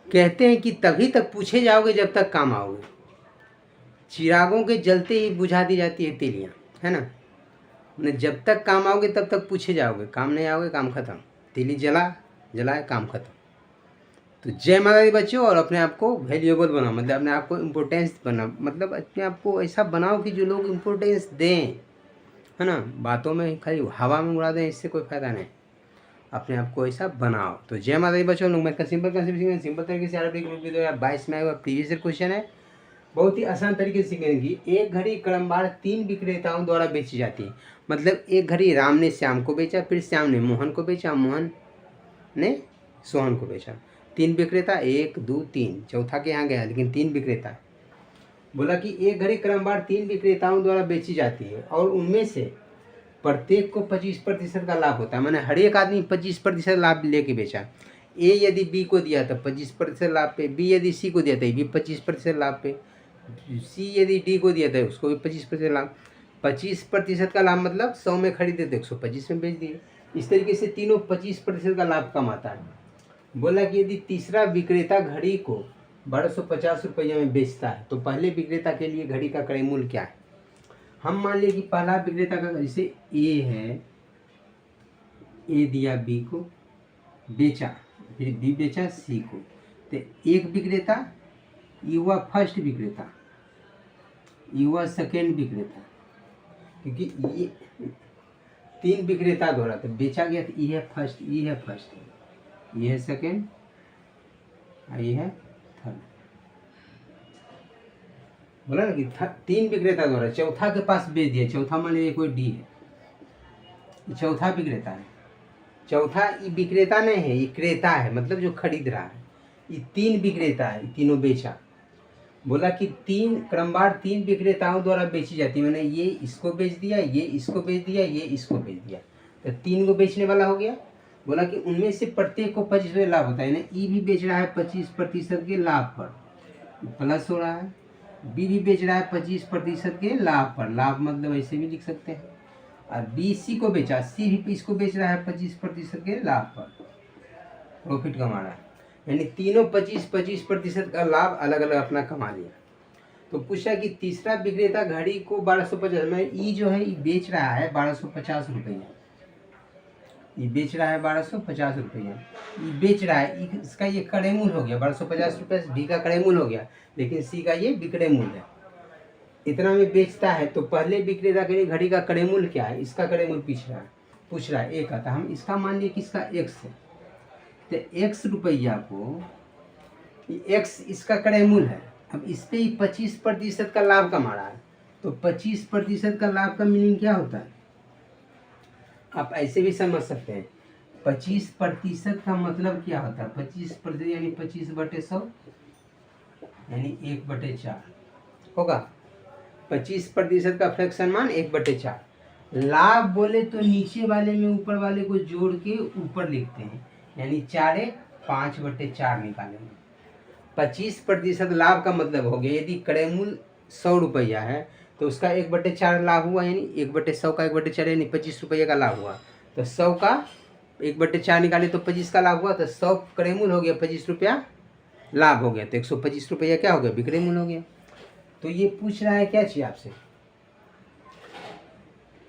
कहते हैं कि तभी तक पूछे जाओगे जब तक काम आओगे। चिरागों के जलते ही बुझा दी जाती है तीलियाँ, है ना। जब तक काम आओगे तब तक पूछे जाओगे, काम नहीं आओगे काम खत्म। तीली जलाए काम खत्म। तो जय माता दी बच्चों, और अपने आप को वैल्यूएबल बनाओ, मतलब अपने आप को इम्पोर्टेंस बनाओ, मतलब अपने आप को ऐसा बनाओ कि जो लोग इम्पोर्टेंस दें, है ना। बातों में खाली हवा में उड़ा दें, इससे कोई फ़ायदा नहीं। अपने आप को ऐसा बनाओ। तो जय माता दी बच्चों, लोग मैथ का सिंपल कंसेप्ट सीखेंगे, सिंपल तरीके से। आरबी ग्रुप 2022 में आएगा प्रीवियस ईयर क्वेश्चन है, बहुत ही आसान तरीके से सीखेंगे। एक घड़ी क्रमवार 3 विक्रेताओं द्वारा बेची जाती है। मतलब एक घड़ी राम ने श्याम को बेचा, फिर श्याम ने मोहन को बेचा, मोहन ने सोहन को बेचा। 3 विक्रेता, 1 2 3, चौथा के यहाँ गया, लेकिन 3 विक्रेता। बोला कि एक घड़ी क्रमवार 3 विक्रेताओं द्वारा बेची जाती है और उनमें से प्रत्येक को 25% का लाभ होता है। मैंने हर एक आदमी 25% लाभ लेके बेचा। ए यदि बी को दिया तो 25% लाभ पे, बी यदि सी को दिया तो भी 25% लाभ पे, सी यदि डी को दिया था उसको भी 25% लाभ। 25% का लाभ मतलब 100 में खरीदे तो 125 में बेच दिए। इस तरीके से तीनों 25% का लाभ कमाता है। बोला कि यदि तीसरा विक्रेता घड़ी को 1250 रुपये में बेचता है तो पहले विक्रेता के लिए घड़ी का क्रय मूल्य क्या है। हम मान लिया कि पहला विक्रेता का, जैसे ए है, ए दिया बी को, बेचा, फिर बी बेचा सी को, तो एक विक्रेता, ये हुआ फर्स्ट विक्रेता, ये हुआ सेकेंड विक्रेता, क्योंकि ये 3 विक्रेता द्वारा तो बेचा गया, तो ये है फर्स्ट, ये है फर्स्ट, ये है सेकेंड, ये है थर्ड। बोला ना कि 3 विक्रेता द्वारा, चौथा के पास बेच दिया। चौथा मान लीजिए कोई डी है, चौथा विक्रेता है। चौथा ये विक्रेता नहीं है, ये क्रेता है, मतलब जो खरीद रहा है। ये 3 विक्रेता है, तीनों बेचा। बोला कि 3 क्रमवार 3 विक्रेताओं द्वारा बेची जाती है। मैंने ये इसको बेच दिया, ये इसको बेच दिया, ये इसको बेच दिया, तो 3 को बेचने वाला हो गया। बोला कि उनमें से प्रत्येक को 25% लाभ होता है ना। ई भी बेच रहा है 25% के लाभ पर, प्लस हो रहा है। बी भी बेच रहा है 25% के लाभ पर, लाभ मतलब ऐसे भी लिख सकते हैं। और बी सी को बेचा, सी भी इसको बेच रहा है 25% के लाभ पर, प्रॉफिट कमा रहा है। यानी तीनों 25% का लाभ अलग अलग अपना कमा लिया। तो पूछा कि तीसरा विक्रेता घड़ी को 1250 में, ई जो है ये बेच रहा है 1250 रुपये, ये बेच रहा है 1250 रुपये, ये बेच रहा है, इसका ये क्रय मूल्य हो गया 1250 रुपये, डी का क्रय मूल्य हो गया, लेकिन सी का ये विक्रय मूल्य है। इतना में बेचता है, तो पहले विक्रेता के लिए घड़ी का क्रय मूल्य क्या है, इसका क्रय मूल्य पूछ रहा है। एक आता, हम इसका मान लिए कि इसका एक्स है, तो एक्स रुपया को, एक्स इसका क्रय मूल्य है। अब इस पर ही 25% का लाभ कमा रहा है, तो 25% का लाभ का मीनिंग क्या होता है, आप ऐसे भी समझ सकते हैं। 25% का मतलब क्या होता है, 25% यानी 25/100, यानी 1/4 होगा। 25% का फ्रैक्शन मान 1/4। लाभ बोले तो नीचे वाले में ऊपर वाले को जोड़ के ऊपर लिखते हैं, यानी 4 5/4 निकालेंगे। 25% लाभ का मतलब हो गया, यदि क्रय मूल्य 100 रुपया है तो उसका 1/4 लाभ हुआ, यानी 1/100 का 1/4 यानी 25 रुपये का लाभ हुआ। तो 100 का 1/4 निकाले तो 25 का लाभ हुआ, तो 100 क्रय मूल्य हो गया, 25 रुपया लाभ हो गया, तो 125 रुपया क्या हो गया, विक्रय मूल्य हो गया। तो ये पूछ रहा है क्या चाहिए आपसे,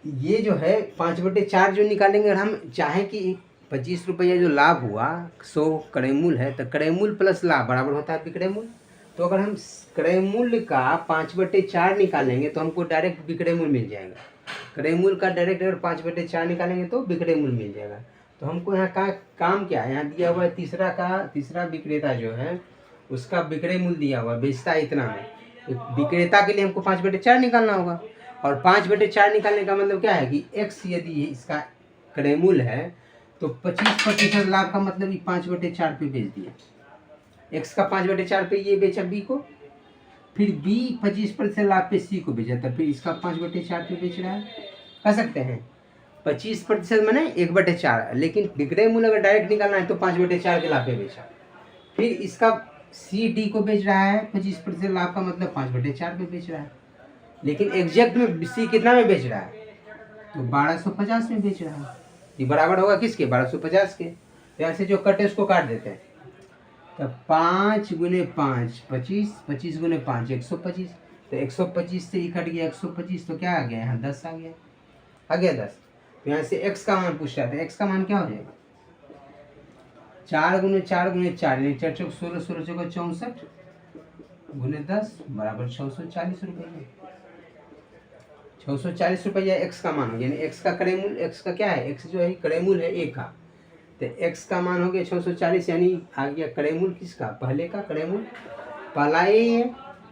ये जो है 5/4 जो निकालेंगे, अगर हम चाहें कि 25 रुपया जो लाभ हुआ, 100 क्रय मूल्य है, तो क्रय मूल्य प्लस लाभ बराबर होता है विक्रय मूल्य। तो अगर हम क्रय मूल्य का 5/4 निकालेंगे तो हमको डायरेक्ट विक्रय मूल्य मिल जाएगा। क्रय मूल्य का डायरेक्ट अगर 5/4 निकालेंगे तो विक्रय मूल्य मिल जाएगा। तो हमको यहाँ का काम क्या है, यहाँ दिया हुआ है तीसरा विक्रेता जो है उसका विक्रय मूल्य दिया हुआ, बेचता है इतना में, तो विक्रेता के लिए हमको 5/4 निकालना होगा। और 5/4 निकालने का मतलब क्या है कि एक्स यदि इसका क्रय मूल्य है तो 25% लाभ का मतलब ये 5/4 पे बेच दिया। एक्स का 5/4 पे ये बेचा बी को, फिर बी 25% लाभ पे सी को बेचा, तब फिर इसका 5/4 पे बेच रहा है। कह सकते हैं 25% मैंने 1/4, लेकिन विक्रय मूल्य अगर डायरेक्ट निकालना है तो 5/4 के लाभ पे बेचा। फिर इसका सी डी को बेच रहा है 25% लाभ का मतलब 5/4 पे बेच रहा है, लेकिन एग्जैक्ट में सी कितना में बेच रहा है, तो 1250 में बेच रहा है। ये बराबर होगा किसके, 1250 के। यहाँ से जो कटे उसको काट देते हैं, तो 5 गुने 5 25, 25 गुने 5 125। तो 125 से कट गया 125, तो क्या आ गया यहाँ 10 आ गया। 10। तो यहाँ से x का मान पूछ रहा था, x का मान क्या हो जाएगा 4 गुने 4 गुने 4 यानी 4 चौक 16, 16 चौक 64 गुने 10 बराबर 640 रुपये। 640 रुपया x का मान हो गया, यानी x का क्रय मूल, x का क्या है, x जो है क्रय मूल है a का, तो x का मान हो गया 640, यानी आ गया क्रय मूल किसका, पहले का क्रय मूल, पहला है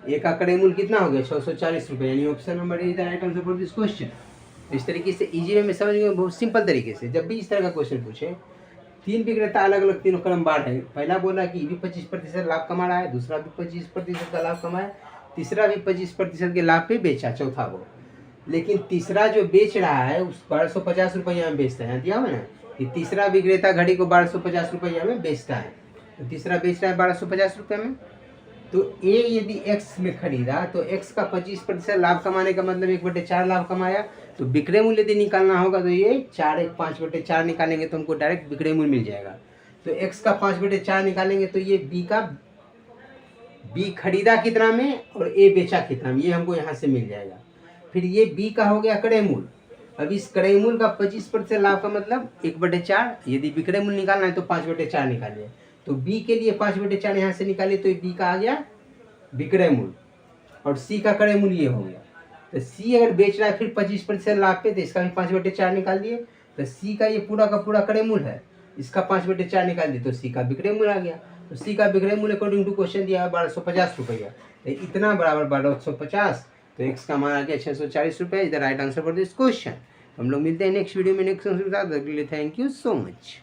a का क्रय मूल कितना हो गया 640 रुपये, यानी option number is the right answer for this question. इस तरीके से इजी वे में समझ गए, बहुत सिंपल तरीके से। जब भी इस तरह का क्वेश्चन पूछे, तीन विक्रेता अलग अलग तीनों क्रम बार है, पहला बोला कि भी 25% लाभ कमा रहा है, दूसरा भी 25% का लाभ कमाया, तीसरा भी 25% के लाभ पे बेचा चौथा को। लेकिन तीसरा जो बेच रहा है उस 1250 रुपया में बेचता है, दिया हुआ ना कि तीसरा विक्रेता घड़ी को 1250 रुपया में बेचता है, तो तीसरा बेच रहा है 1250 रुपये में। तो ए यदि x में खरीदा तो x का 25% लाभ कमाने का मतलब 1/4 लाभ कमाया, तो विक्रय मूल्य यदि निकालना होगा तो ये 5/4 निकालेंगे तो हमको डायरेक्ट विक्रय मूल्य मिल जाएगा। तो x का 5/4 निकालेंगे तो ये b खरीदा कितना में और a बेचा कितना में, ये हमको यहाँ से मिल जाएगा। फिर ये b का हो गया क्रय मूल। अब इस क्रय मूल का 25% लाभ का मतलब 1/4, यदि विक्रय मूल्य निकालना है तो 5/4 निकालिए। तो b के लिए 5/4 यहाँ से निकालिए तो b का आ गया विक्रय मूल्य, और c का क्रय मूल्य ये हो गया। तो c अगर बेच रहा है फिर 25% लाभ पे, तो इसका भी 5/4 निकाल दिए, तो c का ये पूरा का पूरा क्रय मूल्य है, इसका 5/4 निकाल दिए तो c का विक्रय मूल्य आ गया। तो c का विक्रय मूल्य अकॉर्डिंग टू क्वेश्चन दिया है 1250 रुपया, तो इतना बराबर 1250, तो x का मान आ गया 640 रुपये। Is the right answer for this question. हम लोग मिलते हैं नेक्स्ट वीडियो में नेक्स्ट क्वेश्चन के साथ। Thank you so much.